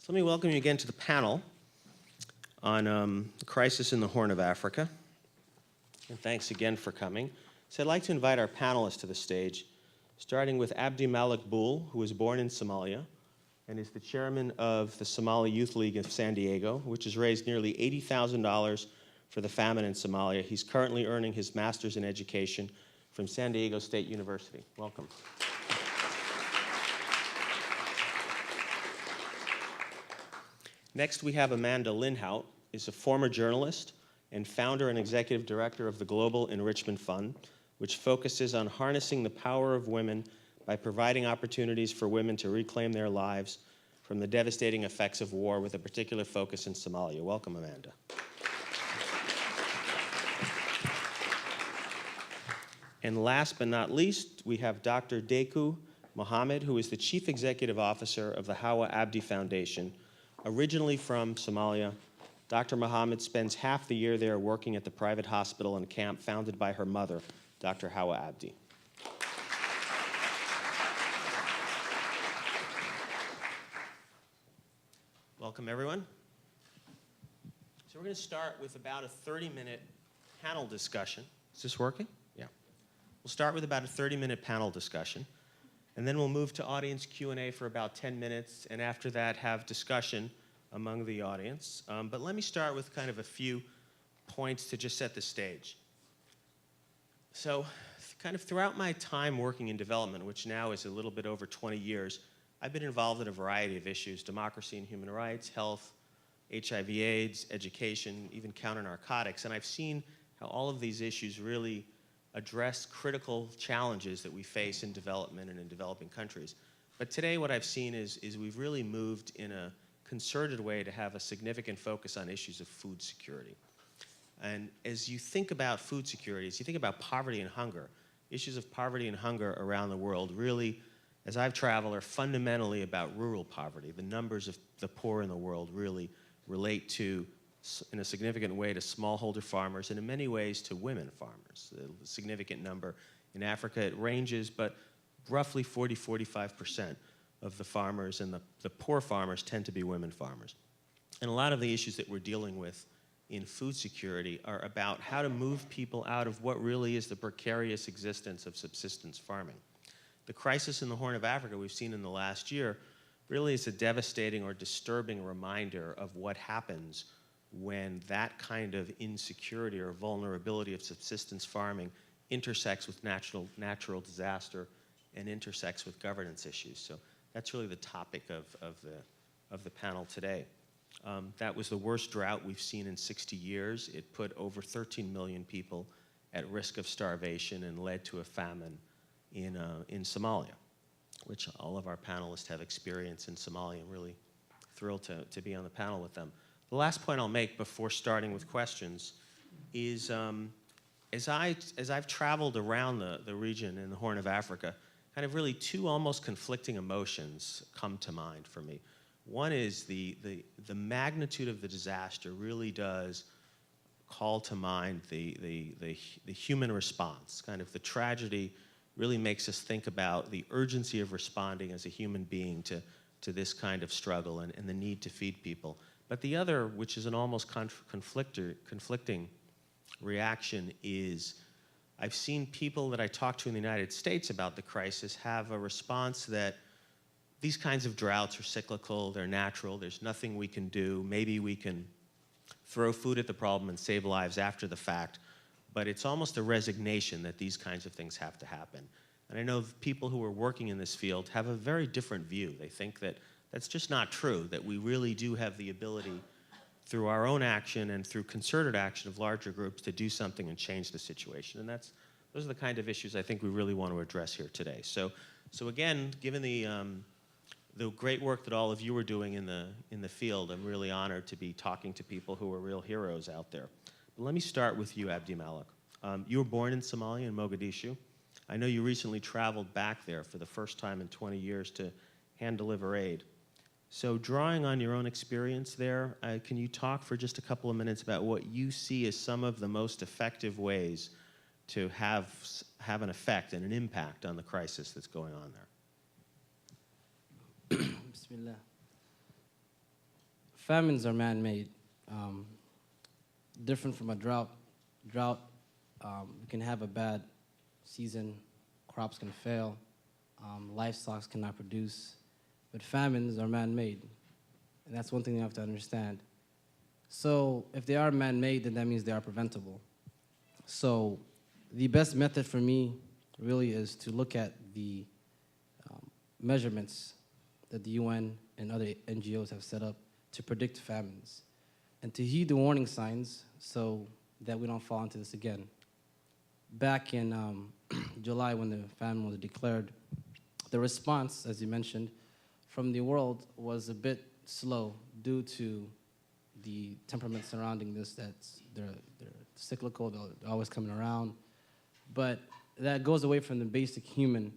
So let me welcome you again to the panel on the crisis in the Horn of Africa. And thanks again for coming. So I'd like to invite our panelists to the stage, starting with Abdi Malik Bull, who was born in Somalia and is the chairman of the Somali Youth League of San Diego, which has raised nearly $80,000 for the famine in Somalia. He's currently earning his master's in education from San Diego State University. Welcome. Next, we have Amanda Linhout, is a former journalist and founder and executive director of the Global Enrichment Fund, which focuses on harnessing the power of women by providing opportunities for women to reclaim their lives from the devastating effects of war, with a particular focus in Somalia. Welcome, Amanda. And last but not least, we have Dr. Deku Mohammed, who is the chief executive officer of the Hawa Abdi Foundation. Originally from Somalia, Dr. Mohammed spends half the year there working at the private hospital and camp founded by her mother, Dr. Hawa Abdi. Welcome, everyone. So we're going to start with about a 30-minute panel discussion. Is this working? Yeah. We'll start with about a 30-minute panel discussion, and then we'll move to audience Q&A for about 10 minutes, and after that have discussion among the audience. But let me start with kind of a few points to just set the stage. So kind of throughout my time working in development, which now is a little bit over 20 years, I've been involved in a variety of issues: democracy and human rights, health, HIV/AIDS, education, even counter-narcotics. And I've seen how all of these issues really address critical challenges that we face in development and in developing countries. But today what I've seen is we've really moved in a concerted way to have a significant focus on issues of food security. And as you think about food security, as you think about poverty and hunger, issues of poverty and hunger around the world really, as I've traveled, are fundamentally about rural poverty. The numbers of the poor in the world really relate to, in a significant way, to smallholder farmers, and in many ways to women farmers. A significant number. In Africa it ranges, but roughly 40–45% of the farmers and the poor farmers tend to be women farmers. And a lot of the issues that we're dealing with in food security are about how to move people out of what really is the precarious existence of subsistence farming. The crisis in the Horn of Africa we've seen in the last year really is a devastating or disturbing reminder of what happens when that kind of insecurity or vulnerability of subsistence farming intersects with natural disaster and intersects with governance issues. So that's really the topic of the panel today. That was the worst drought we've seen in 60 years. It put over 13 million people at risk of starvation and led to a famine in Somalia, which all of our panelists have experience in Somalia. I'm really thrilled to be on the panel with them. The last point I'll make before starting with questions is as I've traveled around the region in the Horn of Africa, kind of really two almost conflicting emotions come to mind for me. One is the magnitude of the disaster really does call to mind the human response. Kind of the tragedy really makes us think about the urgency of responding as a human being to this kind of struggle and the need to feed people. But the other, which is an almost conflicting reaction, is I've seen people that I talk to in the United States about the crisis have a response that these kinds of droughts are cyclical, they're natural, there's nothing we can do. Maybe we can throw food at the problem and save lives after the fact, but it's almost a resignation that these kinds of things have to happen. And I know people who are working in this field have a very different view. They think that that's just not true, that we really do have the ability through our own action and through concerted action of larger groups to do something and change the situation. And those are the kind of issues I think we really want to address here today. So again, given the great work that all of you are doing in the field, I'm really honored to be talking to people who are real heroes out there. But let me start with you, Abdi Malik. You were born in Somalia, in Mogadishu. I know you recently traveled back there for the first time in 20 years to hand deliver aid. So drawing on your own experience there, can you talk for just a couple of minutes about what you see as some of the most effective ways to have an effect and an impact on the crisis that's going on there? Bismillah. famines are man-made. Different from a drought. Drought, you can have a bad season, crops can fail, livestock cannot produce, but famines are man-made, and that's one thing you have to understand. So if they are man-made, then that means they are preventable. So the best method for me really is to look at the measurements that the UN and other NGOs have set up to predict famines, and to heed the warning signs so that we don't fall into this again. Back in July, when the famine was declared, the response, as you mentioned, from the world was a bit slow due to the temperament surrounding this, that they're cyclical, they're always coming around. But that goes away from the basic human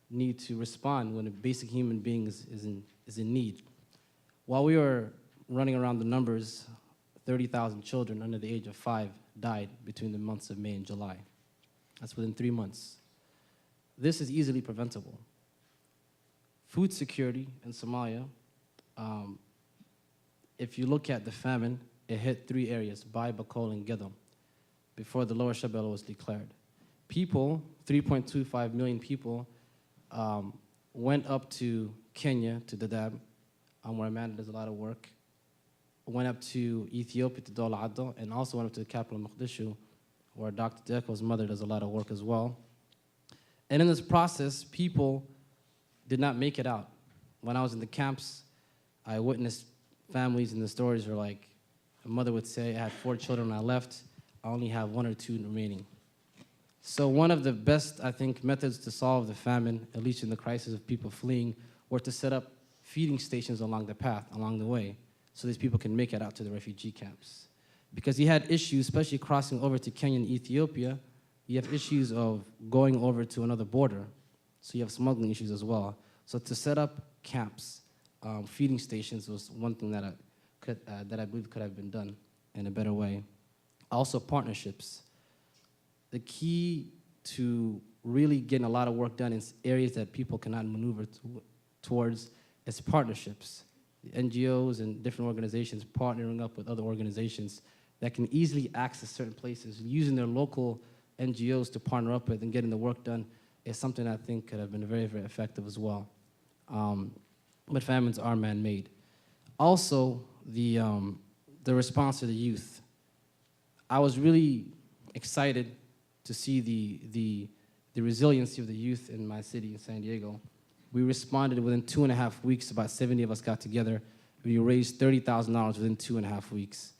need to respond when a basic human being is in need. While we were running around the numbers, 30,000 children under the age of 5 died between the months of May and July. That's within 3 months. This is easily preventable. Food security in Somalia, if you look at the famine, it hit 3 areas, Bai, Bakol, and Gedam, before the Lower Shabelle was declared. People, 3.25 million people, went up to Kenya, to Dadaab, where Amanda does a lot of work, went up to Ethiopia, to Dol Addo, and also went up to the capital, Mogadishu, where Dr. Deko's mother does a lot of work as well. And in this process, people did not make it out. When I was in the camps, I witnessed families, and the stories are like, a mother would say, I had 4 children when I left, I only have 1 or 2 remaining. So one of the best, I think, methods to solve the famine, at least in the crisis of people fleeing, were to set up feeding stations along the path, along the way, so these people can make it out to the refugee camps. Because you had issues, especially crossing over to Kenya and Ethiopia, you have issues of going over to another border, so you have smuggling issues as well. So to set up camps, feeding stations was one thing that I believe could have been done in a better way. Also partnerships. The key to really getting a lot of work done in areas that people cannot maneuver towards is partnerships. The NGOs and different organizations partnering up with other organizations that can easily access certain places, using their local NGOs to partner up with and getting the work done is something I think could have been very, very effective as well. But famines are man-made. Also, the response to the youth. I was really excited to see the resiliency of the youth in my city, in San Diego. We responded within 2.5 weeks. About 70 of us got together. We raised $30,000 within 2.5 weeks.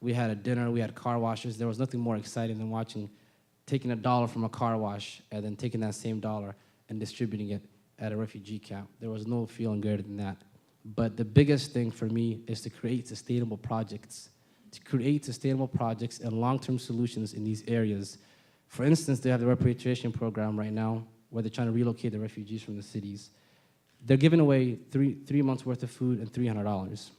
We had a dinner, we had car washes. There was nothing more exciting than taking $1 from a car wash and then taking that same dollar and distributing it at a refugee camp. There was no feeling greater than that. But the biggest thing for me is to create sustainable projects, and long-term solutions in these areas. For instance, they have the repatriation program right now where they're trying to relocate the refugees from the cities. They're giving away three months' worth of food and $300.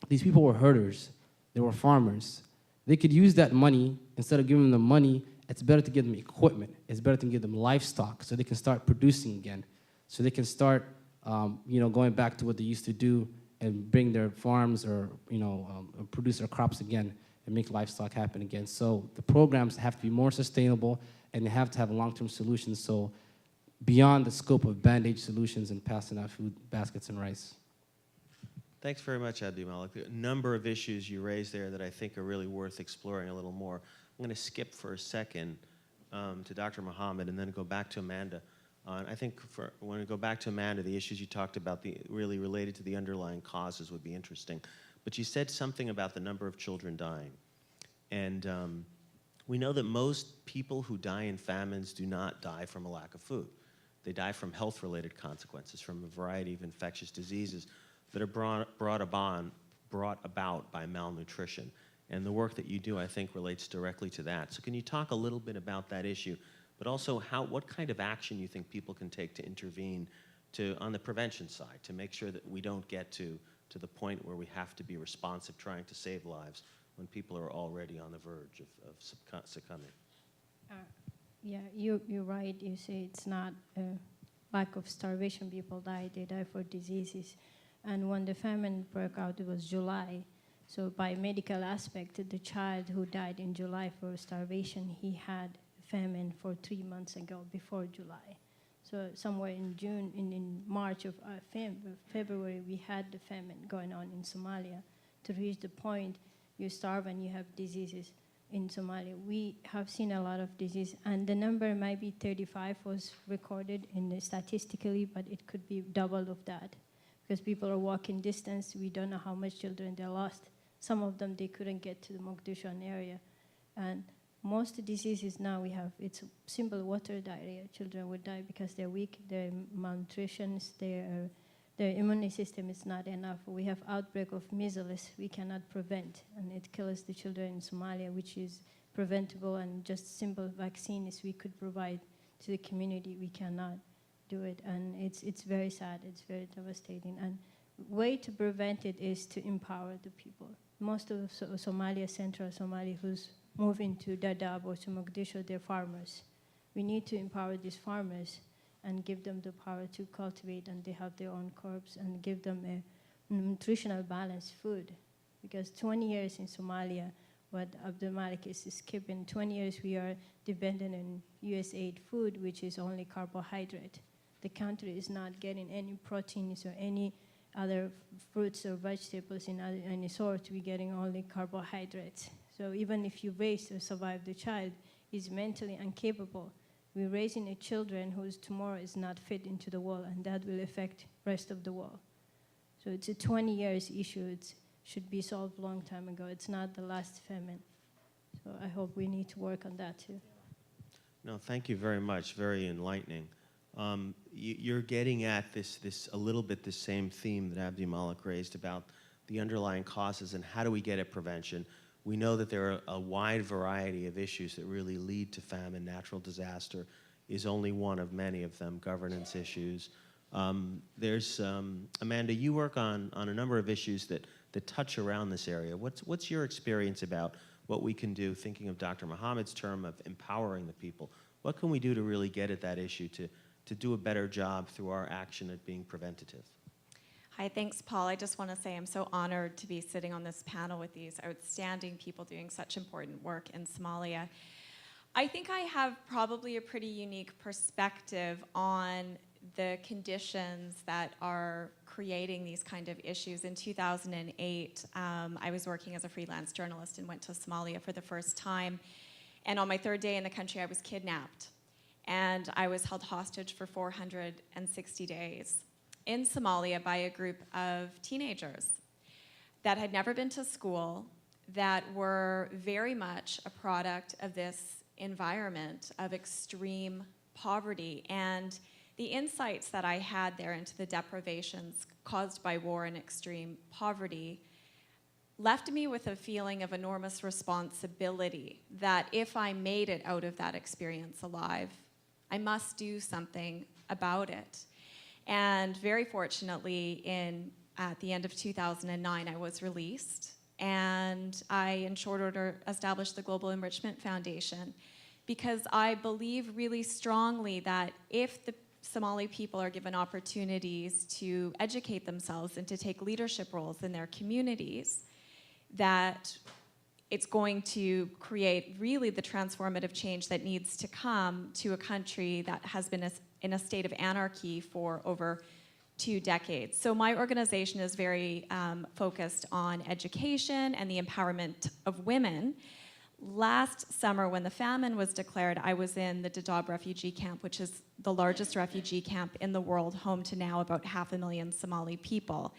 These people were herders. They were farmers. They could use that money. Instead of giving them money, it's better to give them equipment. It's better to give them livestock so they can start producing again, so they can start going back to what they used to do and bring their farms or produce their crops again and make livestock happen again. So the programs have to be more sustainable, and they have to have long-term solutions, so beyond the scope of Band-Aid solutions and passing out food baskets and rice. Thanks very much, Abdi Malik. A number of issues you raised there that I think are really worth exploring a little more. I'm going to skip for a second to Dr. Muhammad and then go back to Amanda. I think when we go back to Amanda, the issues you talked about really related to the underlying causes would be interesting. But you said something about the number of children dying. And we know that most people who die in famines do not die from a lack of food. They die from health-related consequences, from a variety of infectious diseases that are brought about by malnutrition. And the work that you do, I think, relates directly to that. So can you talk a little bit about that issue, but also what kind of action you think people can take to intervene on the prevention side, to make sure that we don't get to the point where we have to be responsive trying to save lives when people are already on the verge of succumbing? Yeah, you're right. You say it's not a lack of starvation. People die. They die for diseases. And when the famine broke out, it was July. So by medical aspect, the child who died in July for starvation, he had famine for 3 months ago, before July. So somewhere in June, in March of February, we had the famine going on in Somalia. To reach the point, you starve and you have diseases in Somalia. We have seen a lot of disease, and the number might be 35 was recorded statistically, but it could be double of that. Because people are walking distance, we don't know how much children they lost. Some of them, they couldn't get to the Mogadishu area. And most diseases now we have, it's simple water diarrhea. Children would die because they're weak, they're malnutrition, their immune system is not enough. We have outbreak of measles we cannot prevent, and it kills the children in Somalia, which is preventable, and just simple vaccines we could provide to the community, we cannot do it, and it's very sad, it's very devastating. And way to prevent it is to empower the people. Most of Somalia, central Somalia, who's moving to Dadaab or to Mogadishu, they're farmers. We need to empower these farmers and give them the power to cultivate, and they have their own crops, and give them a nutritional balanced food. Because 20 years in Somalia, what Abdul Malik is skipping, 20 years we are dependent on USAID food, which is only carbohydrate. The country is not getting any proteins or any other fruits or vegetables in any sort. We're getting only carbohydrates. So even if you raise or survive the child, is mentally incapable. We're raising a children whose tomorrow is not fit into the world, and that will affect rest of the world. So it's a 20 years issue. It should be solved long time ago. It's not the last famine. So I hope we need to work on that too. No, thank you very much. Very enlightening. You're getting at this a little bit the same theme that Abdi Malik raised about the underlying causes and how do we get at prevention. We know that there are a wide variety of issues that really lead to famine. Natural disaster is only one of many of them, governance issues. Amanda, you work on a number of issues that touch around this area. What's your experience about what we can do, thinking of Dr. Muhammad's term of empowering the people? What can we do to really get at that issue, to do a better job through our action at being preventative? Hi, thanks, Paul. I just want to say I'm so honored to be sitting on this panel with these outstanding people doing such important work in Somalia. I think I have probably a pretty unique perspective on the conditions that are creating these kind of issues. In 2008, I was working as a freelance journalist and went to Somalia for the first time. And on my third day in the country, I was kidnapped. And I was held hostage for 460 days in Somalia by a group of teenagers that had never been to school, that were very much a product of this environment of extreme poverty. And the insights that I had there into the deprivations caused by war and extreme poverty left me with a feeling of enormous responsibility that if I made it out of that experience alive, I must do something about it. And very fortunately, at the end of 2009, I was released, and I, in short order, established the Global Enrichment Foundation, because I believe really strongly that if the Somali people are given opportunities to educate themselves and to take leadership roles in their communities, that it's going to create really the transformative change that needs to come to a country that has been in a state of anarchy for over 2 decades. So my organization is very focused on education and the empowerment of women. Last summer, when the famine was declared, I was in the Dadaab refugee camp, which is the largest refugee camp in the world, home to now about 500,000 Somali people.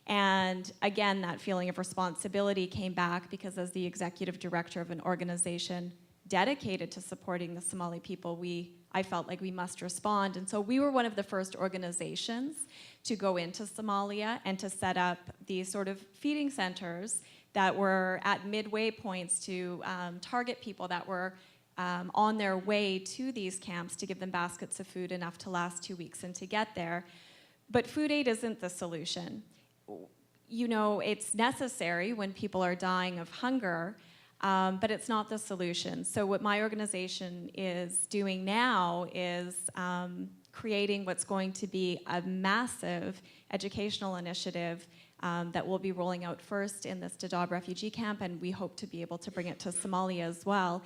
And again, that feeling of responsibility came back because as the executive director of an organization dedicated to supporting the Somali people, I felt like we must respond. And so we were one of the first organizations to go into Somalia and to set up these sort of feeding centers that were at midway points to target people that were on their way to these camps, to give them baskets of food enough to last 2 weeks and to get there. But food aid isn't the solution. You know, it's necessary when people are dying of hunger, but it's not the solution. So what my organization is doing now is creating what's going to be a massive educational initiative that we'll be rolling out first in this Dadaab refugee camp, and we hope to be able to bring it to Somalia as well.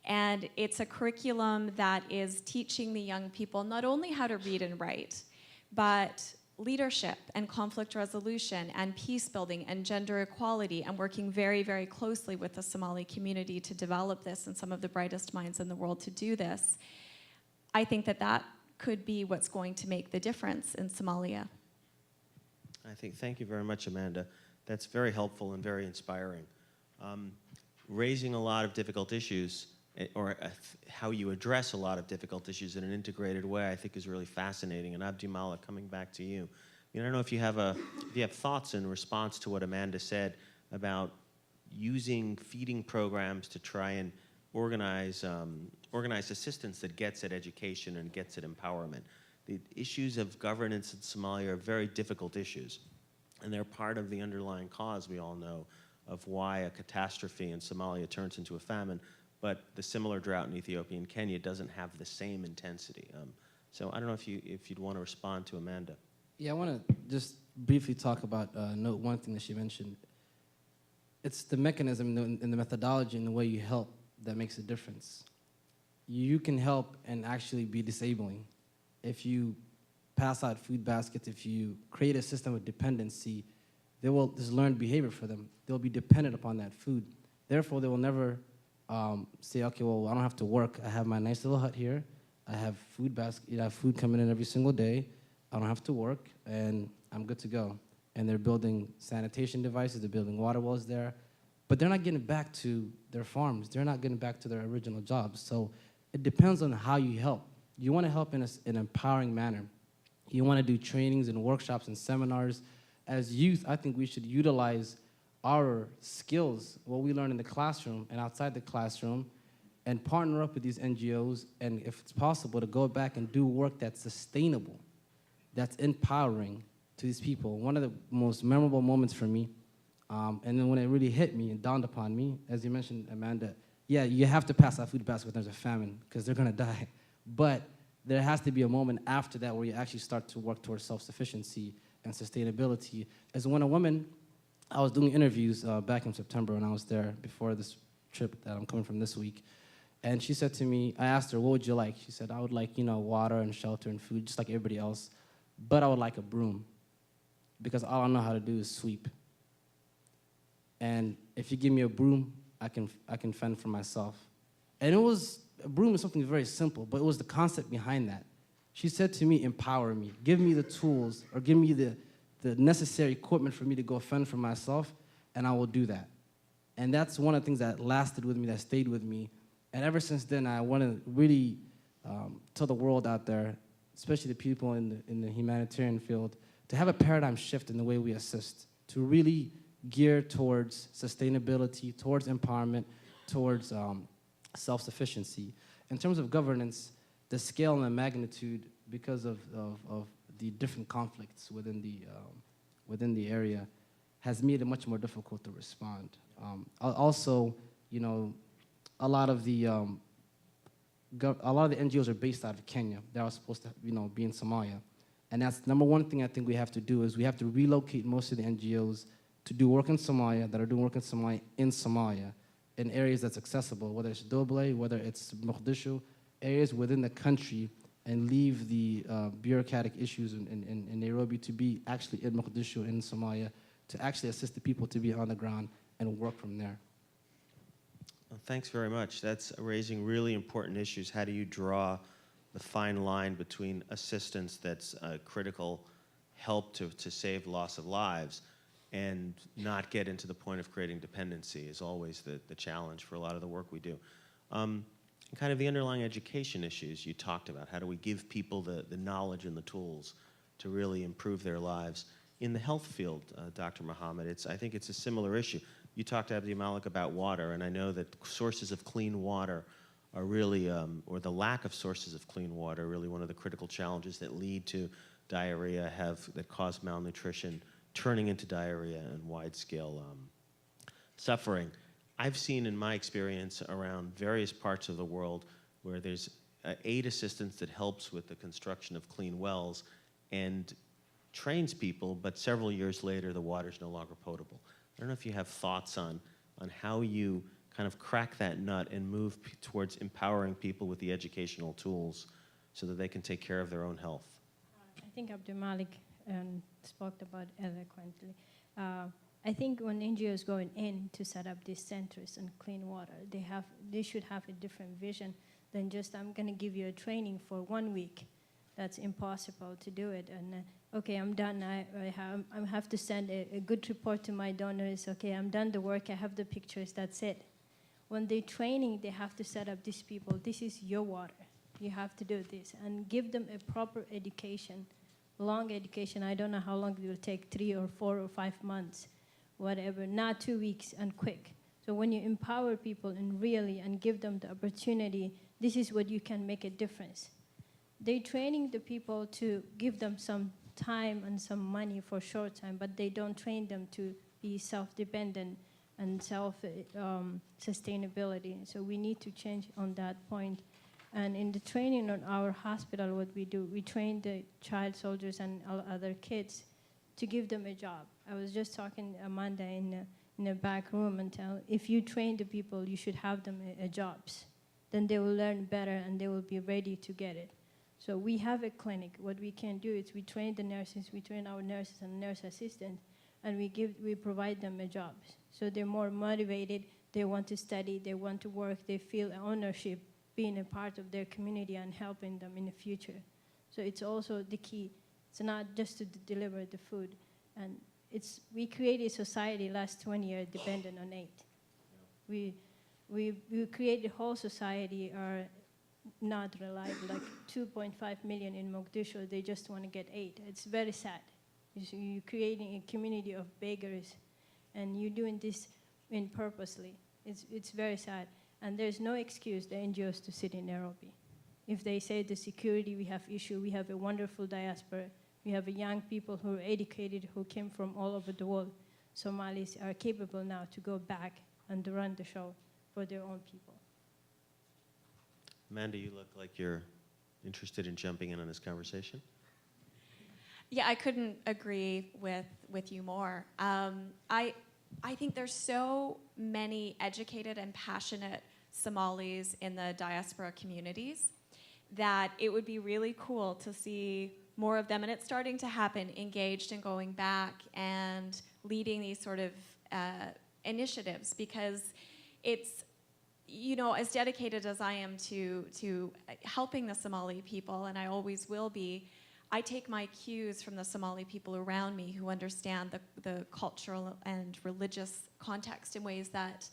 And it's a curriculum that is teaching the young people not only how to read and write, but leadership and conflict resolution and peace building and gender equality, and working very, very closely with the Somali community to develop this and some of the brightest minds in the world to do this. I think that that could be what's going to make the difference in Somalia. Thank you very much, Amanda. That's very helpful and very inspiring. Raising a lot of difficult issues, or how you address a lot of difficult issues in an integrated way, I think is really fascinating. And Abdimala, coming back to you, I don't know if you have thoughts in response to what Amanda said about using feeding programs to try and organize assistance that gets at education and gets at empowerment. The issues of governance in Somalia are very difficult issues, and they're part of the underlying cause, we all know, of why a catastrophe in Somalia turns into a famine, but the similar drought in Ethiopia and Kenya doesn't have the same intensity. So I don't know if you'd want to respond to Amanda. Yeah, I want to just briefly talk about note one thing that she mentioned. It's the mechanism and the methodology and the way you help that makes a difference. You can help and actually be disabling. If you pass out food baskets, if you create a system of dependency, they will just learn behavior for them. They'll be dependent upon that food. Therefore, they will never say, okay, well, I don't have to work. I have my nice little hut here. I have food basket. I have food coming in every single day. I don't have to work, and I'm good to go. And they're building sanitation devices. They're building water wells there. But they're not getting back to their farms. They're not getting back to their original jobs. So it depends on how you help. You want to help in an empowering manner. You want to do trainings and workshops and seminars. As youth, I think we should utilize our skills, what we learn in the classroom and outside the classroom, and partner up with these NGOs, and if it's possible, to go back and do work that's sustainable, that's empowering to these people. One of the most memorable moments for me, and then when it really hit me and dawned upon me, as you mentioned, Amanda, yeah, you have to pass out food basket when there's a famine, because they're gonna die. But there has to be a moment after that where you actually start to work towards self-sufficiency and sustainability. As when a woman, I was doing interviews back in September when I was there before this trip that I'm coming from this week. And she said to me, I asked her, what would you like? She said, I would like, water and shelter and food, just like everybody else. But I would like a broom, because all I know how to do is sweep. And if you give me a broom, I can fend for myself. And a broom is something very simple, but it was the concept behind that. She said to me, empower me, give me the tools, or give me the necessary equipment for me to go fend for myself, and I will do that. And that's one of the things that lasted with me, that stayed with me. And ever since then, I want to really tell the world out there, especially the people in the humanitarian field, to have a paradigm shift in the way we assist, to really gear towards sustainability, towards empowerment, towards self-sufficiency. In terms of governance, the scale and the magnitude, because of the different conflicts within the area, has made it much more difficult to respond. Also, a lot of the NGOs are based out of Kenya. They are supposed to, be in Somalia, and that's number one thing I think we have to do is we have to relocate most of the NGOs to do work in Somalia, that are doing work in Somalia, in areas that's accessible, whether it's Doble, whether it's Mogadishu, areas within the country, and leave the bureaucratic issues in Nairobi to be actually in Mogadishu, in Somalia, to actually assist the people to be on the ground and work from there. Well, thanks very much. That's raising really important issues. How do you draw the fine line between assistance that's critical help to save loss of lives and not get into the point of creating dependency is always the challenge for a lot of the work we do. And kind of the underlying education issues you talked about. How do we give people the knowledge and the tools to really improve their lives? In the health field, Dr. Muhammad, I think it's a similar issue. You talked to Abdi Malik about water, and I know that sources of clean water are really, or the lack of sources of clean water, are really one of the critical challenges that lead to diarrhea, that cause malnutrition, turning into diarrhea and wide-scale suffering. I've seen in my experience around various parts of the world where there's aid assistance that helps with the construction of clean wells and trains people, but several years later the water's no longer potable. I don't know if you have thoughts on how you kind of crack that nut and move towards empowering people with the educational tools so that they can take care of their own health. I think Abdul Malik spoke about eloquently. I think when NGOs going in to set up these centers and clean water, they should have a different vision than just, I'm going to give you a training for 1 week. That's impossible to do it. And okay, I'm done. I have to send a good report to my donors. Okay, I'm done the work. I have the pictures. That's it. When they're training, they have to set up these people. This is your water. You have to do this. And give them a proper education, long education. I don't know how long it will take, 3 or 4 or 5 months, whatever, not 2 weeks and quick. So when you empower people and give them the opportunity, this is what you can make a difference. They're training the people to give them some time and some money for short time, but they don't train them to be self-dependent and self-sustainability. So we need to change on that point. And in the training on our hospital, what we do, we train the child soldiers and other kids to give them a job. I was just talking to Amanda in the back room and if you train the people, you should have them jobs. Then they will learn better and they will be ready to get it. So we have a clinic. What we can do is we train the nurses, we train our nurses and nurse assistants, and we provide them jobs. So they're more motivated, they want to study, they want to work, they feel ownership, being a part of their community and helping them in the future. So it's also the key. It's not just to deliver the food. And we created a society last 20 years dependent on aid. We created a whole society are not reliable, like 2.5 million in Mogadishu, they just want to get aid. It's very sad. You're creating a community of beggars and you're doing this purposely. It's very sad. And there's no excuse the NGOs to sit in Nairobi. If they say the security, we have issue, we have a wonderful diaspora. We have young people who are educated, who came from all over the world. Somalis are capable now to go back and to run the show for their own people. Amanda, you look like you're interested in jumping in on this conversation. Yeah, I couldn't agree with you more. I think there's so many educated and passionate Somalis in the diaspora communities that it would be really cool to see more of them, and it's starting to happen, engaged in going back and leading these sort of initiatives, because it's, you know, as dedicated as I am to helping the Somali people, and I always will be, I take my cues from the Somali people around me who understand the cultural and religious context in ways that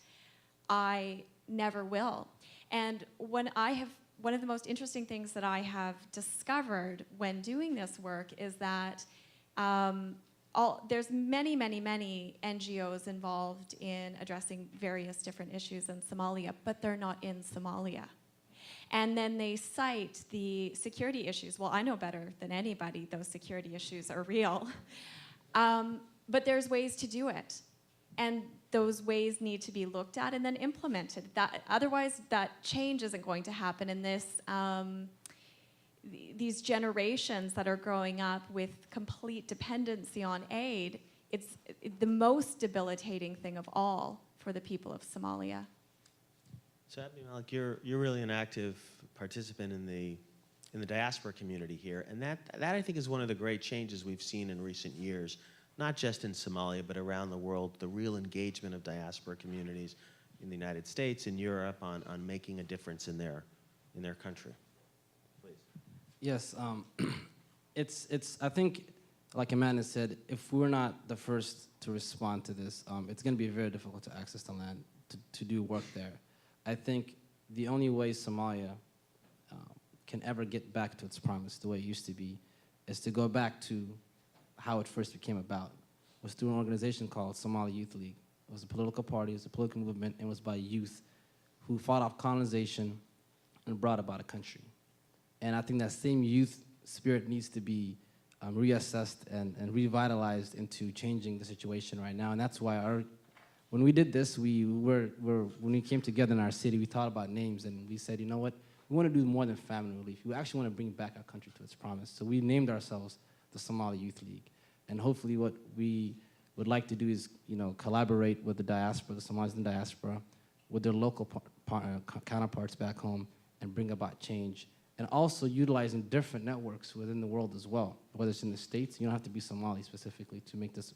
I never will. And one of the most interesting things that I have discovered when doing this work is that there's many, many, many NGOs involved in addressing various different issues in Somalia, but they're not in Somalia. And then they cite the security issues. Well, I know better than anybody those security issues are real. But there's ways to do it. And those ways need to be looked at and then implemented. Otherwise, that change isn't going to happen in these generations that are growing up with complete dependency on aid. It's the most debilitating thing of all for the people of Somalia. So, Abdi Malik, you're really an active participant in the diaspora community here, and that I think is one of the great changes we've seen in recent years, not just in Somalia but around the world. The real engagement of diaspora communities in the United States, in Europe, on making a difference in their country. Please. Yes, it's. I think, like Amanda said, if we're not the first to respond to this, it's going to be very difficult to access the land to do work there. I think the only way Somalia can ever get back to its promise, the way it used to be, is to go back to how it first became about. It was through an organization called Somali Youth League. It was a political party, it was a political movement, and it was by youth who fought off colonization and brought about a country. And I think that same youth spirit needs to be reassessed and revitalized into changing the situation right now. And that's why when we did this, when we came together in our city, we thought about names, and we said, you know what, we want to do more than famine relief. We actually want to bring back our country to its promise. So we named ourselves the Somali Youth League. And hopefully what we would like to do is, collaborate with the diaspora, the Somalis in the diaspora, with their local counterparts back home, and bring about change. And also utilizing different networks within the world as well, whether it's in the States. You don't have to be Somali specifically to make this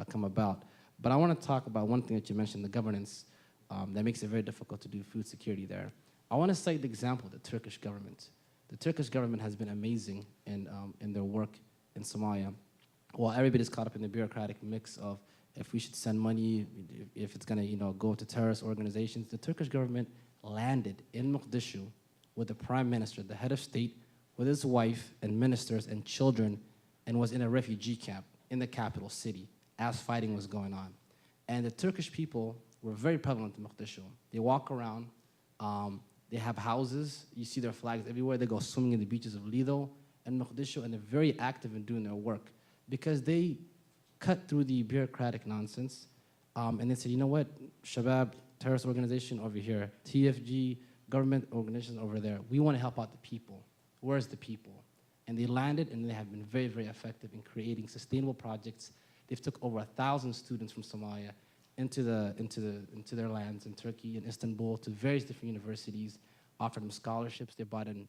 come about. But I want to talk about one thing that you mentioned, the governance, that makes it very difficult to do food security there. I want to cite the example of the Turkish government. The Turkish government has been amazing in their work in Somalia. While everybody's caught up in the bureaucratic mix of if we should send money, if it's going to go to terrorist organizations, the Turkish government landed in Mogadishu with the prime minister, the head of state, with his wife and ministers and children, and was in a refugee camp in the capital city as fighting was going on. And the Turkish people were very prevalent in Mogadishu. They walk around, they have houses, you see their flags everywhere. They go swimming in the beaches of Lido and Mogadishu, and they're very active in doing their work because they cut through the bureaucratic nonsense, and they said, you know what, Shabab, terrorist organization over here, TFG, government organizations over there, we want to help out the people. Where's the people? And they landed, and they have been very, very effective in creating sustainable projects. They've took over 1,000 students from Somalia into their lands in Turkey and Istanbul to various different universities, offered them scholarships. They brought in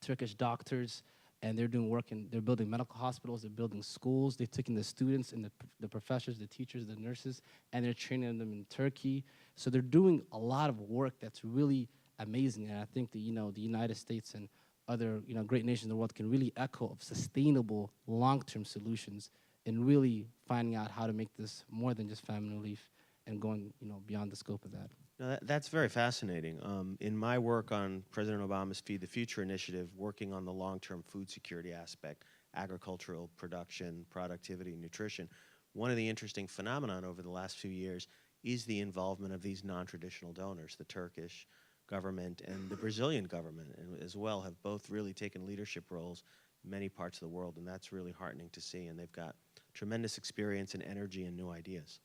Turkish doctors, and they're doing work they're building medical hospitals, they're building schools. They've taken the students and the professors, the teachers, the nurses, and they're training them in Turkey. So they're doing a lot of work that's really amazing. And I think that, the United States and other, great nations in the world can really echo of sustainable long-term solutions and really finding out how to make this more than just famine relief and going, beyond the scope of that. No, that's very fascinating. In my work on President Obama's Feed the Future initiative, working on the long-term food security aspect, agricultural production, productivity, nutrition, one of the interesting phenomenon over the last few years is the involvement of these non-traditional donors. The Turkish government and the Brazilian government as well have both really taken leadership roles in many parts of the world, and that's really heartening to see, and they've got tremendous experience and energy and new ideas.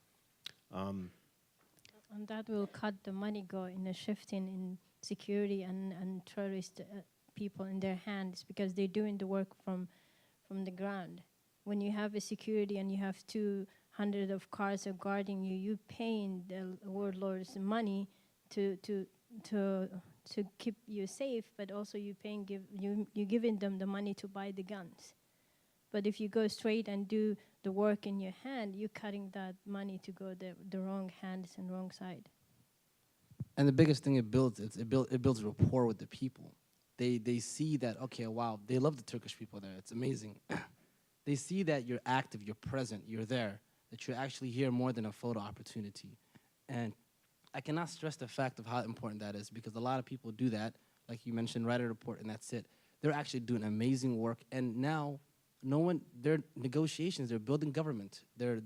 And that will cut the money go in a shifting in security and terrorist people in their hands because they're doing the work from the ground. When you have a security and you have 200 of cars are guarding you, you're paying the warlords money to keep you safe, but also you're giving them the money to buy the guns. But if you go straight and do the work in your hand, you're cutting that money to go the wrong hands and wrong side. And the biggest thing it builds rapport with the people. They see that, okay, wow, they love the Turkish people there. It's amazing. They see that you're active, you're present, you're there, that you're actually here more than a photo opportunity. And I cannot stress the fact of how important that is because a lot of people do that, like you mentioned, write a report and that's it. They're actually doing amazing work, and now their negotiations, they're building government. They're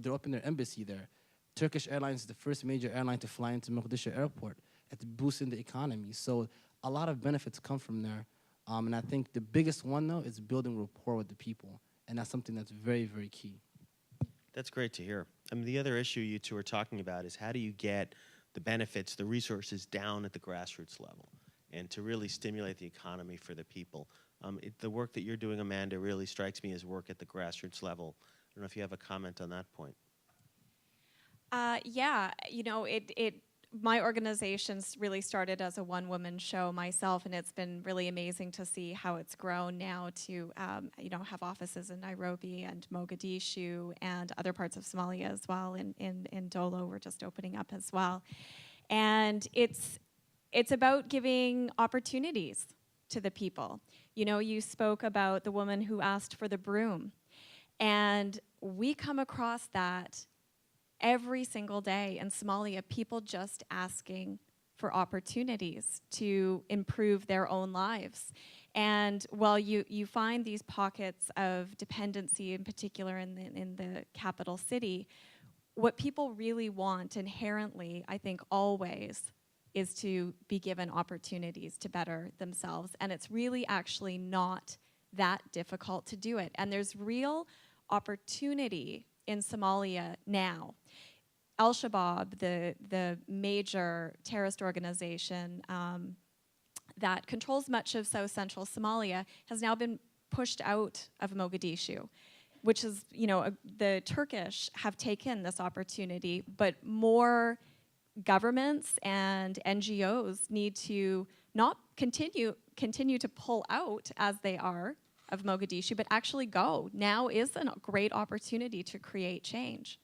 opening their embassy there. Turkish Airlines is the first major airline to fly into Mogadishu Airport. It's boosting the economy. So a lot of benefits come from there. And I think the biggest one, though, is building rapport with the people. And that's something that's very, very key. That's great to hear. I mean, the other issue you two are talking about is how do you get the benefits, the resources down at the grassroots level and to really stimulate the economy for the people. The work that you're doing, Amanda, really strikes me as work at the grassroots level. I don't know if you have a comment on that point. Yeah, my organization's really started as a one-woman show myself, and it's been really amazing to see how it's grown now to, have offices in Nairobi and Mogadishu and other parts of Somalia as well. In Dolo, we're just opening up as well. And it's about giving opportunities to the people. You spoke about the woman who asked for the broom, and we come across that every single day in Somalia, people just asking for opportunities to improve their own lives. And while you find these pockets of dependency, in particular in the capital city, what people really want inherently, I think always, is to be given opportunities to better themselves. And it's really actually not that difficult to do it. And there's real opportunity in Somalia now. Al-Shabaab, the major terrorist organization, that controls much of south-central Somalia has now been pushed out of Mogadishu, which is, the Turkish have taken this opportunity, but more governments and NGOs need to not continue to pull out as they are of Mogadishu, but actually go. Now is a great opportunity to create change.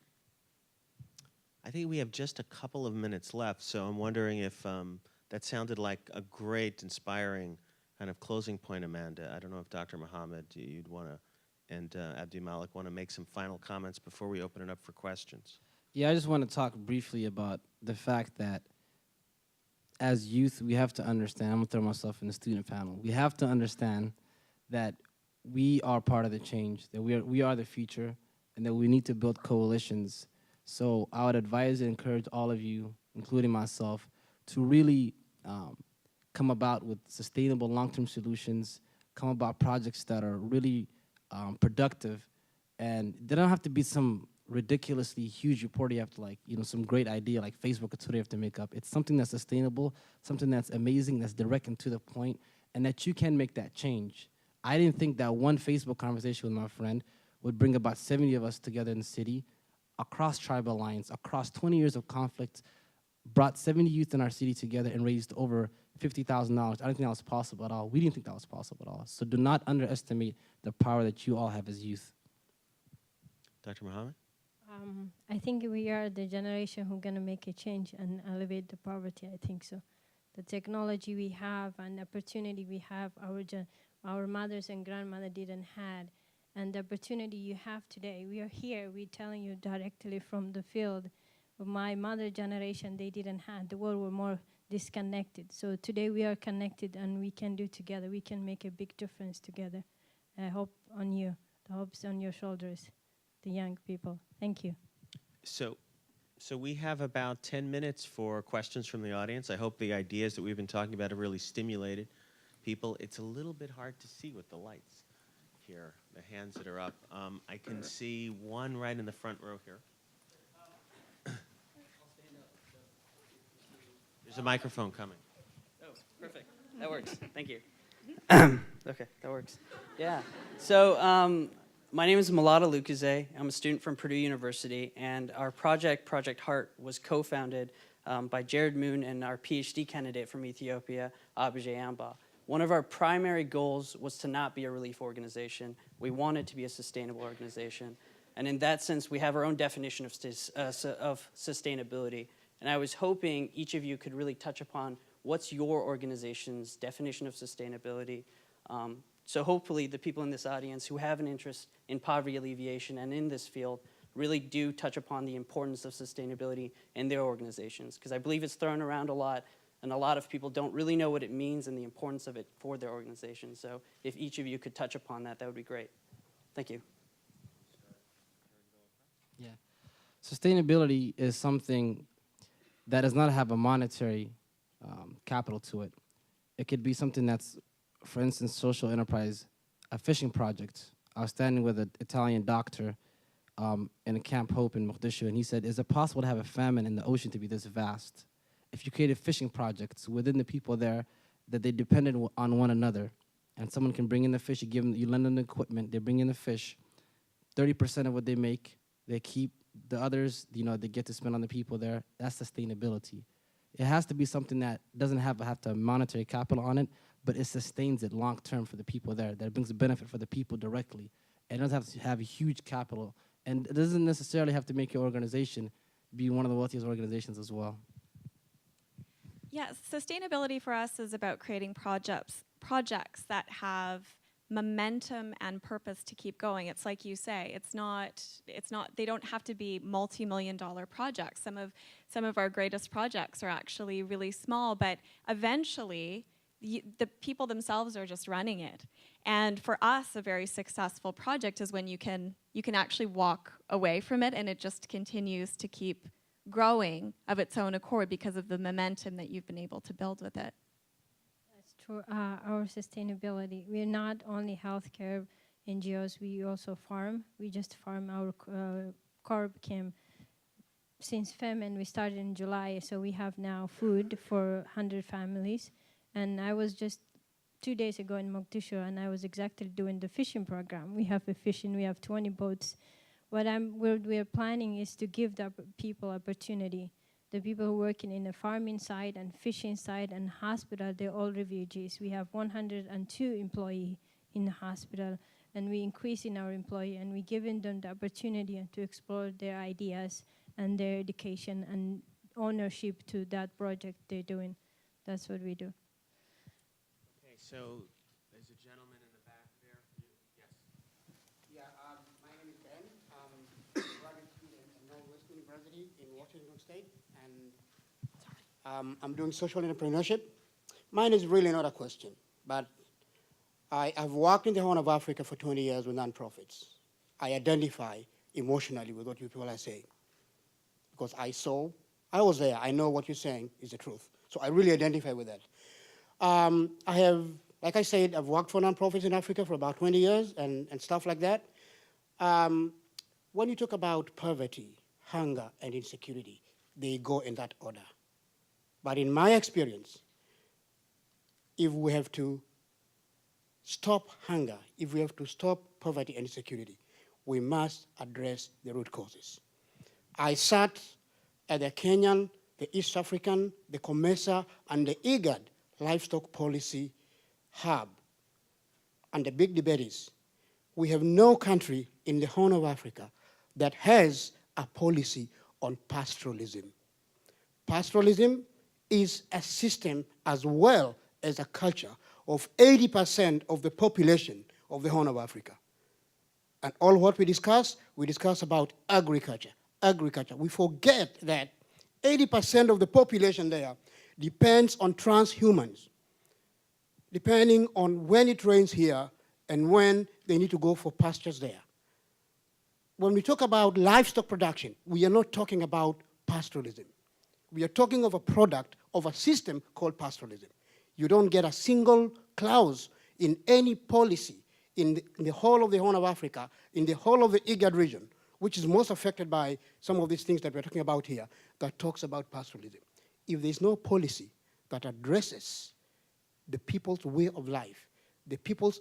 I think we have just a couple of minutes left, so I'm wondering if that sounded like a great, inspiring kind of closing point, Amanda. I don't know if Dr. Mohammed, you'd want to, and Abdi Malik want to make some final comments before we open it up for questions. Yeah, I just want to talk briefly about the fact that as youth, we have to understand, I'm going to throw myself in the student panel, we have to understand that we are part of the change, that we are the future, and that we need to build coalitions. So I would advise and encourage all of you, including myself, to really come about with sustainable long-term solutions, come about projects that are really productive, and they don't have to be some ridiculously huge report you have to some great idea like Facebook or Twitter you have to make up. It's something that's sustainable, something that's amazing, that's direct and to the point, and that you can make that change. I didn't think that one Facebook conversation with my friend would bring about 70 of us together in the city, across tribal lines, across 20 years of conflict, brought 70 youth in our city together and raised over $50,000. I don't think that was possible at all. We didn't think that was possible at all. So do not underestimate the power that you all have as youth. Dr. Mohammed? I think we are the generation who's going to make a change and elevate the poverty. I think so. The technology we have and opportunity we have, our mothers and grandmother didn't had. And the opportunity you have today, we are here, we're telling you directly from the field. My mother generation, they didn't have. The world were more disconnected. So today we are connected and we can do together. We can make a big difference together. I hope on you. The hope's on your shoulders, the young people. Thank you. So we have about 10 minutes for questions from the audience. I hope the ideas that we've been talking about have really stimulated people. It's a little bit hard to see with the lights here, the hands that are up. I can see one right in the front row here. There's a microphone coming. Oh, perfect. That works. Thank you. Okay, that works. Yeah. So my name is Malada Lukaze. I'm a student from Purdue University, and our project, Project Heart, was co-founded by Jared Moon and our PhD candidate from Ethiopia, Abije Amba. One of our primary goals was to not be a relief organization. We wanted to be a sustainable organization. And in that sense, we have our own definition of sustainability. And I was hoping each of you could really touch upon what's your organization's definition of sustainability. So hopefully the people in this audience who have an interest in poverty alleviation and in this field really do touch upon the importance of sustainability in their organizations, because I believe it's thrown around a lot, and a lot of people don't really know what it means and the importance of it for their organization. So if each of you could touch upon that, that would be great. Thank you. Yeah. Sustainability is something that does not have a monetary capital to it. It could be something that's, for instance, social enterprise, a fishing project. I was standing with an Italian doctor in a Camp Hope in Mogadishu, and he said, is it possible to have a famine in the ocean to be this vast? If you created fishing projects within the people there, that they depended on one another, and someone can bring in the fish, you lend them the equipment, they bring in the fish, 30% of what they make, they keep the others, they get to spend on the people there. That's sustainability. It has to be something that doesn't have to monetary capital on it, but it sustains it long term for the people there, that it brings a benefit for the people directly. It doesn't have to have a huge capital, and it doesn't necessarily have to make your organization be one of the wealthiest organizations as well. Yes, sustainability for us is about creating projects that have momentum and purpose to keep going. It's like you say, they don't have to be multi-million-dollar projects. Some of our greatest projects are actually really small, but eventually the people themselves are just running it. And for us, a very successful project is when you can actually walk away from it and it just continues to keep growing of its own accord because of the momentum that you've been able to build with it. That's true. Our sustainability, we're not only healthcare NGOs, we also farm. We just farm. Our corp came since famine. We started in July, so we have now food for 100 families. And I was just 2 days ago in Mogadishu, and I was exactly doing the fishing program. We have a fishing, we have 20 boats. What we're planning is to give the people opportunity. The people who are working in the farming side and fishing side and hospital, they're all refugees. We have 102 employees in the hospital, and we increasing our employee, and we giving them the opportunity to explore their ideas and their education and ownership to that project they're doing. That's what we do. Okay, so there's a gentleman in the back there. Yes. Yeah, my name is Ben. I'm a graduate student at Northwest University in Washington State, and I'm doing social entrepreneurship. Mine is really not a question, but I've worked in the Horn of Africa for 20 years with nonprofits. I identify emotionally with what you people are saying because I was there. I know what you're saying is the truth. So I really identify with that. I have, like I said, I've worked for nonprofits in Africa for about 20 years and stuff like that. When you talk about poverty, hunger, and insecurity, they go in that order. But in my experience, if we have to stop hunger, if we have to stop poverty and insecurity, we must address the root causes. I sat at the Kenyan, the East African, the COMESA, and the IGAD livestock policy hub. And the big debate is, we have no country in the Horn of Africa that has a policy on pastoralism. Pastoralism is a system as well as a culture of 80% of the population of the Horn of Africa. And all what we discuss about agriculture. Agriculture. We forget that 80% of the population there depends on transhumans, depending on when it rains here and when they need to go for pastures there. When we talk about livestock production, we are not talking about pastoralism. We are talking of a product of a system called pastoralism. You don't get a single clause in any policy in the whole of the Horn of Africa, in the whole of the IGAD region, which is most affected by some of these things that we're talking about here, that talks about pastoralism. If there's no policy that addresses the people's way of life, the people's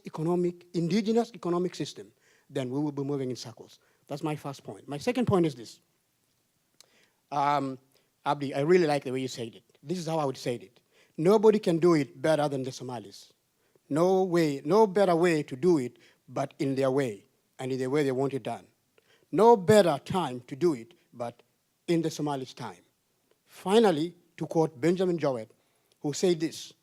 indigenous economic system, then we will be moving in circles. That's my first point. My second point is this. Abdi, I really like the way you said it. This is how I would say it. Nobody can do it better than the Somalis. No way, no better way to do it but in their way and in the way they want it done. No better time to do it but in the Somalis' time. Finally, to quote Benjamin Jowett, who said this,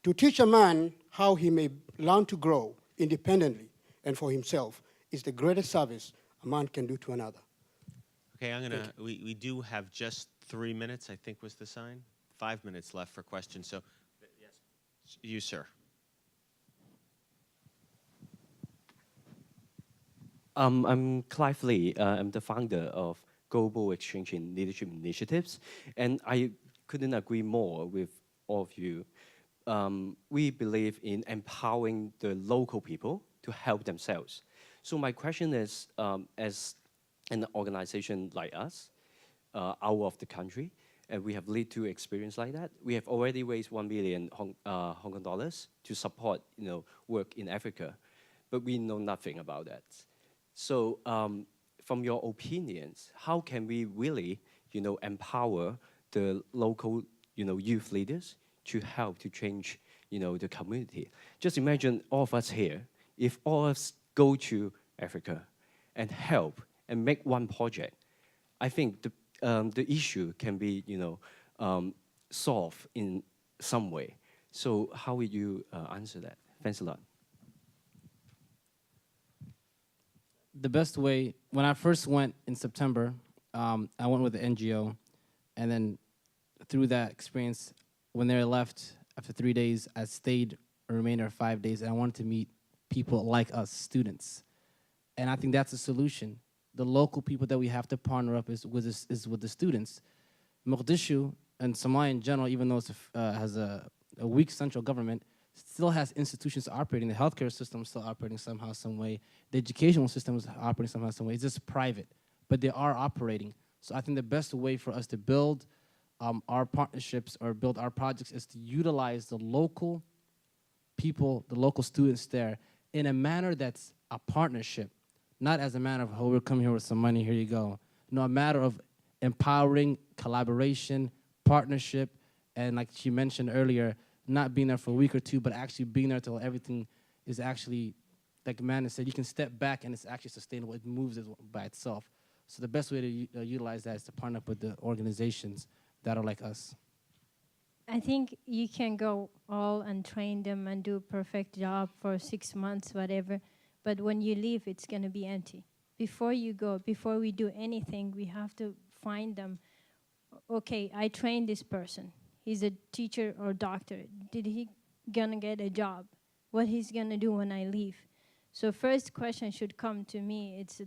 to teach a man how he may learn to grow independently and for himself is the greatest service a man can do to another. Okay, we do have just 3 minutes, I think was the sign. 5 minutes left for questions, so yes, you, sir. I'm Clive Lee. I'm the founder of Global Exchange in Leadership Initiatives, and I couldn't agree more with all of you. We believe in empowering the local people to help themselves. So my question is, as an organization like us, out of the country, and we have led to experience like that. We have already raised 1 million Hong Kong dollars to support, work in Africa, but we know nothing about that. So, from your opinions, how can we really, empower the local, youth leaders to help to change, the community? Just imagine all of us here. If all of us go to Africa and help and make one project, I think the issue can be, solved in some way. So how would you answer that? Thanks a lot. The best way, when I first went in September, I went with the NGO, and then through that experience, when they left after 3 days, I stayed a remainder of 5 days, and I wanted to meet people like us, students. And I think that's a solution. The local people that we have to partner up is with the students. Mogadishu and Somalia in general, even though it has a weak central government, still has institutions operating. The healthcare system is still operating somehow, some way. The educational system is operating somehow, some way. It's just private, but they are operating. So I think the best way for us to build our partnerships or build our projects is to utilize the local people, the local students there, in a manner that's a partnership, not as a matter of, oh, we're coming here with some money, here you go. No, a matter of empowering, collaboration, partnership, and like she mentioned earlier, not being there for a week or two, but actually being there till everything is actually, like Amanda said, you can step back and it's actually sustainable. It moves by itself. So the best way to utilize that is to partner up with the organizations that are like us. I think you can go all and train them and do a perfect job for 6 months, whatever. But when you leave, it's going to be empty. Before you go, before we do anything, we have to find them. Okay, I trained this person. He's a teacher or doctor. Did he going to get a job? What he's going to do when I leave? So first question should come to me. It's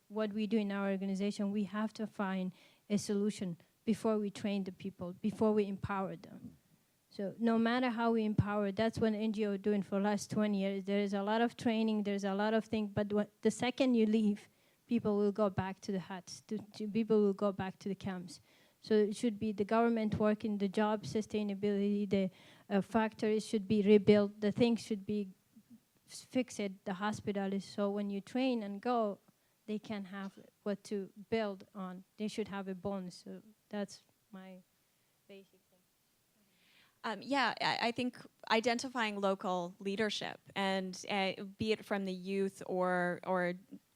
what we do in our organization. We have to find a solution before we train the people, before we empower them. So no matter how we empower, that's what NGO doing for the last 20 years. There is a lot of training, there's a lot of things, but the second you leave, people will go back to the huts, people will go back to the camps. So it should be the government working, the job sustainability, the factories should be rebuilt, the things should be fixed, the hospitals. So when you train and go, they can have what to build on. They should have a bonus. So that's my basic thing. Yeah, I think identifying local leadership, and be it from the youth or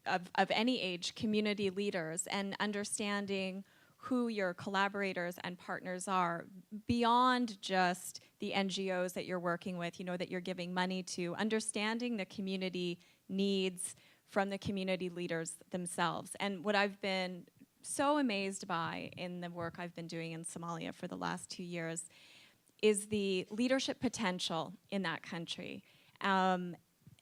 of any age, community leaders, and understanding who your collaborators and partners are beyond just the NGOs that you're working with, that you're giving money to, understanding the community needs from the community leaders themselves. And what I've been so amazed by in the work I've been doing in Somalia for the last 2 years is the leadership potential in that country. And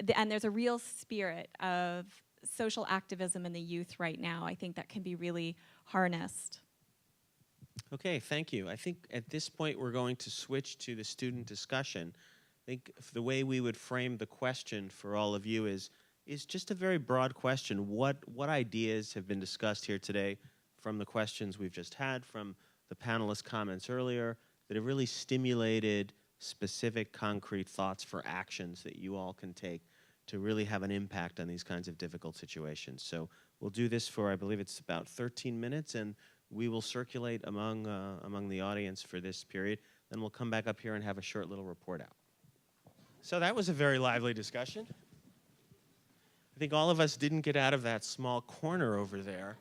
there's a real spirit of social activism in the youth right now. I think that can be really harnessed. Okay, thank you. I think at this point we're going to switch to the student discussion. I think the way we would frame the question for all of you is just a very broad question. What ideas have been discussed here today from the questions we've just had, from the panelists' comments earlier, that have really stimulated specific concrete thoughts for actions that you all can take to really have an impact on these kinds of difficult situations. So we'll do this for, I believe it's about 13 minutes, and we will circulate among the audience for this period. Then we'll come back up here and have a short little report out. So that was a very lively discussion. I think all of us didn't get out of that small corner over there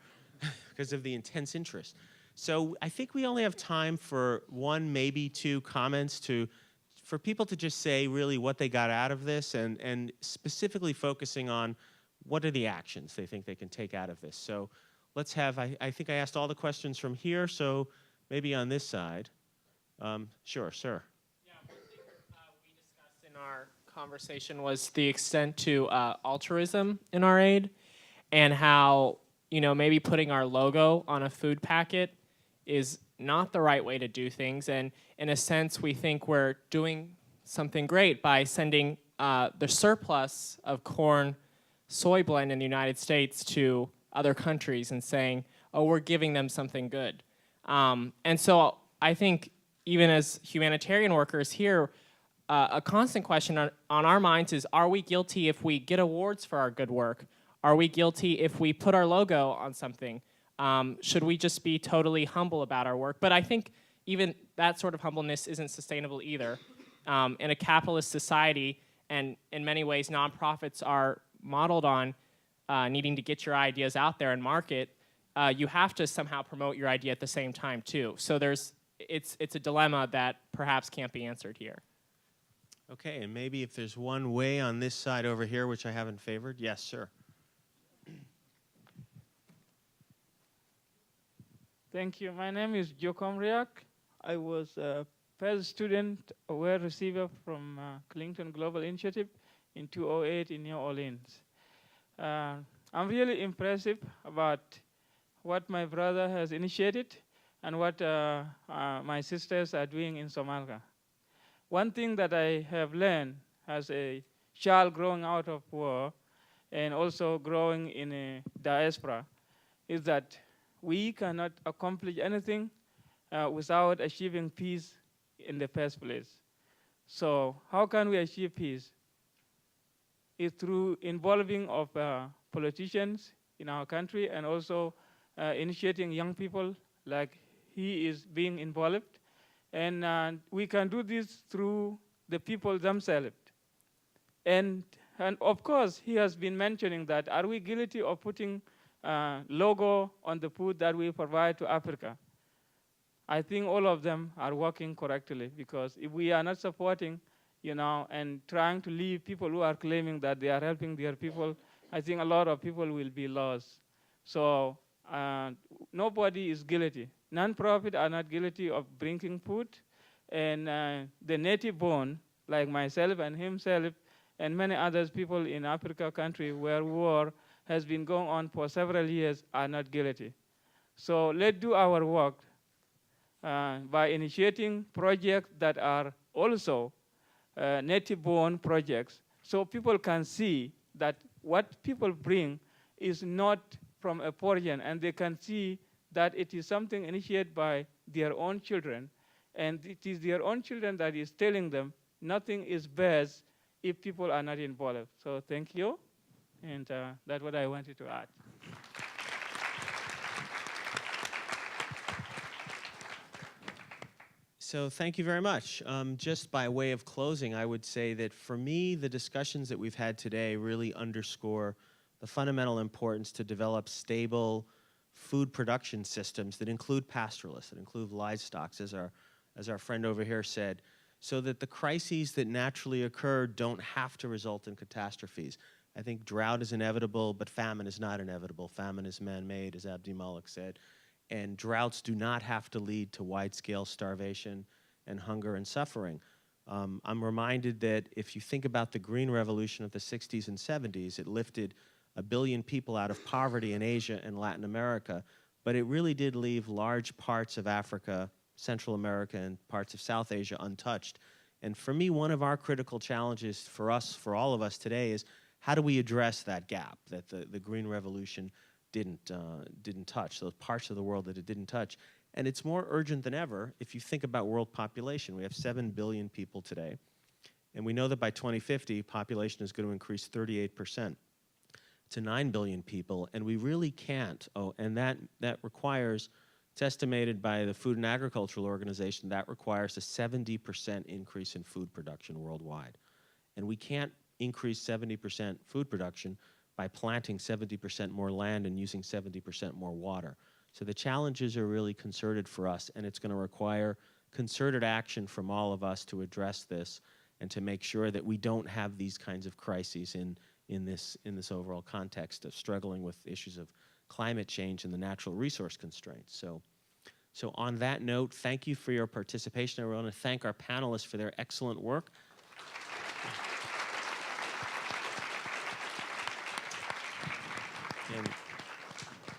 because of the intense interest. So I think we only have time for one, maybe two comments for people to just say really what they got out of this, and specifically focusing on what are the actions they think they can take out of this. So let's have, I think I asked all the questions from here, so maybe on this side. Sure, sir. Yeah, one thing we discussed in our conversation was the extent to altruism in our aid, and how maybe putting our logo on a food packet is not the right way to do things. And in a sense, we think we're doing something great by sending the surplus of corn soy blend in the United States to other countries and saying, oh, we're giving them something good. And so I think even as humanitarian workers here, a constant question on our minds is, are we guilty if we get awards for our good work? Are we guilty if we put our logo on something? Should we just be totally humble about our work? But I think even that sort of humbleness isn't sustainable either. In a capitalist society, and in many ways nonprofits are modeled on needing to get your ideas out there and market, you have to somehow promote your idea at the same time too. So it's a dilemma that perhaps can't be answered here. Okay, and maybe if there's one way on this side over here, which I haven't favored. Yes, sir. Thank you. My name is Jokom Riak. I was a first student award receiver from Clinton Global Initiative in 2008 in New Orleans. I'm really impressive about what my brother has initiated and what my sisters are doing in Somalia. One thing that I have learned as a child growing out of war and also growing in a diaspora is that we cannot accomplish anything without achieving peace in the first place. So how can we achieve peace? It's through involving of politicians in our country and also initiating young people like he is being involved. And we can do this through the people themselves. And of course, he has been mentioning that, are we guilty of putting logo on the food that we provide to Africa? I think all of them are working correctly, because if we are not supporting, and trying to leave people who are claiming that they are helping their people, I think a lot of people will be lost. So nobody is guilty. Non-profit are not guilty of bringing food, and the native born, like myself and himself, and many other people in Africa country where war has been going on for several years, are not guilty. So let's do our work by initiating projects that are also native-born projects, so people can see that what people bring is not from a foreign, and they can see that it is something initiated by their own children, and it is their own children that is telling them nothing is best if people are not involved. So thank you, and that's what I wanted to add. So thank you very much. Just by way of closing, I would say that for me, the discussions that we've had today really underscore the fundamental importance to develop stable food production systems that include pastoralists, that include livestock, as our friend over here said, so that the crises that naturally occur don't have to result in catastrophes. I think drought is inevitable, but famine is not inevitable. Famine is man-made, as Abdi Malik said. And droughts do not have to lead to wide-scale starvation and hunger and suffering. I'm reminded that if you think about the Green Revolution of the 60s and 70s, it lifted 1 billion people out of poverty in Asia and Latin America, but it really did leave large parts of Africa, Central America, and parts of South Asia untouched. And for me, one of our critical challenges for us, for all of us today, is how do we address that gap that the Green Revolution didn't touch, those parts of the world that it didn't touch. And it's more urgent than ever if you think about world population. We have 7 billion people today, and we know that by 2050, population is going to increase 38% to 9 billion people, and we really can't. And that requires, it's estimated by the Food and Agricultural Organization, that requires a 70% increase in food production worldwide. And we can't increase 70% food production by planting 70% more land and using 70% more water. So the challenges are really concerted for us, and it's going to require concerted action from all of us to address this and to make sure that we don't have these kinds of crises in this overall context of struggling with issues of climate change and the natural resource constraints. So on that note, thank you for your participation. I want to thank our panelists for their excellent work.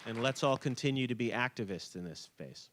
And let's all continue to be activists in this space.